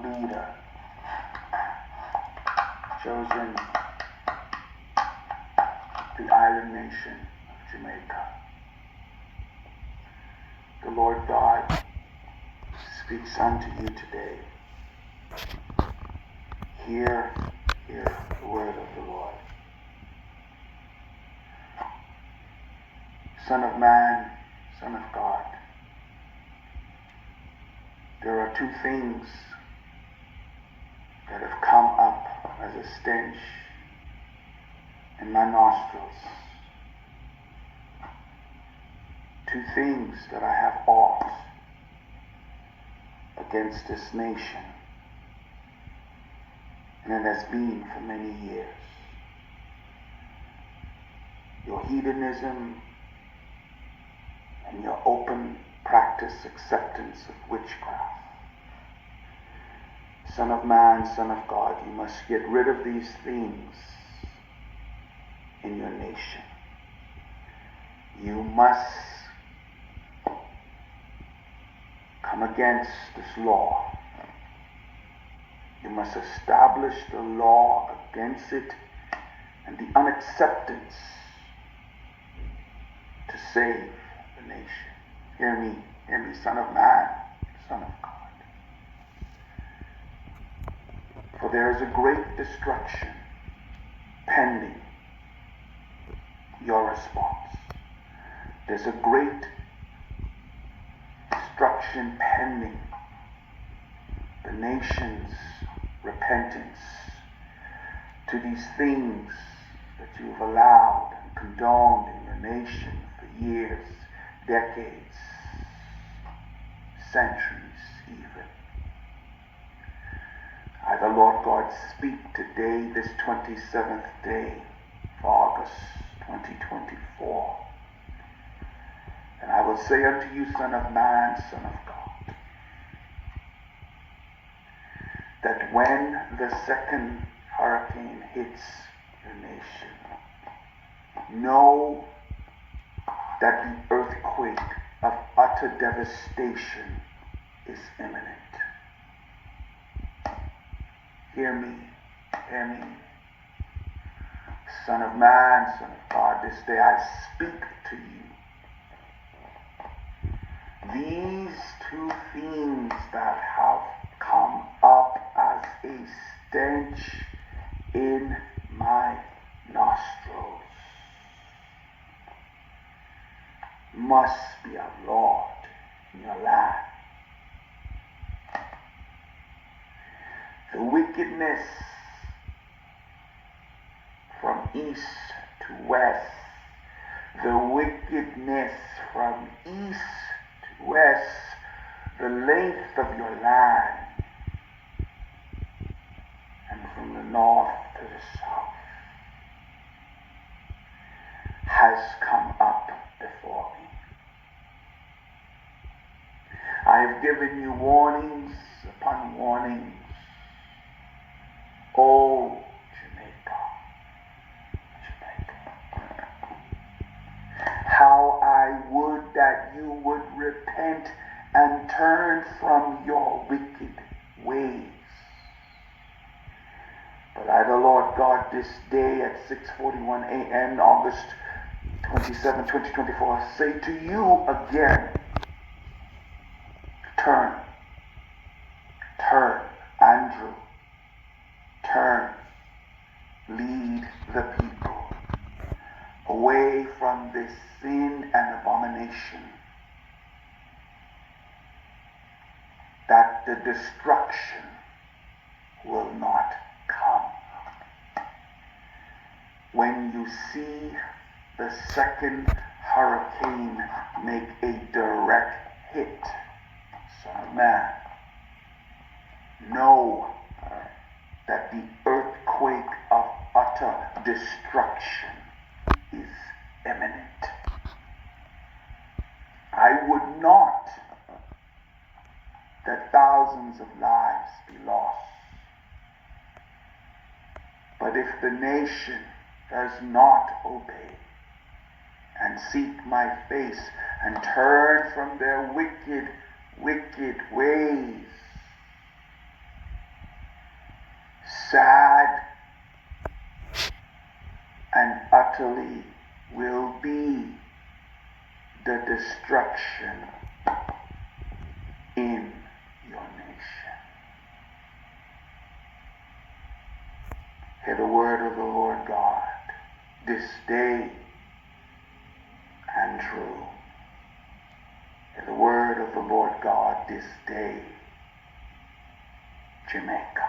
leader chosen the island nation of Jamaica. The Lord God speaks unto you today. Hear the word of the Lord. Son of man, Son of God, there are two things that have come up as a stench in my nostrils. Two things that I have ought against this nation, and it has been for many years. Your hedonism and your open practice acceptance of witchcraft. Son of man, Son of God, you must get rid of these things in your nation. You must come against this law. You must establish the law against it and the unacceptance to save the nation. Hear me, Son of man, Son of God. For there is a great destruction pending your response. There's a great destruction pending the nation's repentance to these things that you've allowed and condoned in your nation for years, decades, centuries even. I, the Lord God, speak today, this 27th day of August 2024. And I will say unto you, Son of man, Son of God, that when the second hurricane hits your nation, know that the earthquake of utter devastation is imminent. Hear me. Son of man, Son of God, this day I speak to you. These two things that have come up as a stench in my nostrils must be outlawed in your land. The wickedness from east to west, the wickedness from east to west, the length of your land, and from the north to the south, has come up before me. I have given you warnings upon warnings. Oh, Jamaica. How I would that you would repent and turn from your wicked ways. But I, the Lord God, this day at 6:41 a.m., August 27, 2024, say to you again, turn, Andrew, turn, lead the people away from this sin and abomination, that the destruction will not come. When you see the second hurricane make a direct hit, Son of man, know that the earthquake of utter destruction is imminent. I would not that thousands of lives be lost. But if the nation does not obey and seek my face and turn from their wicked ways, sad and utterly will be the destruction in your nation. Hear the word of the Lord God this day and true. Hear the word of the Lord God this day, Jamaica.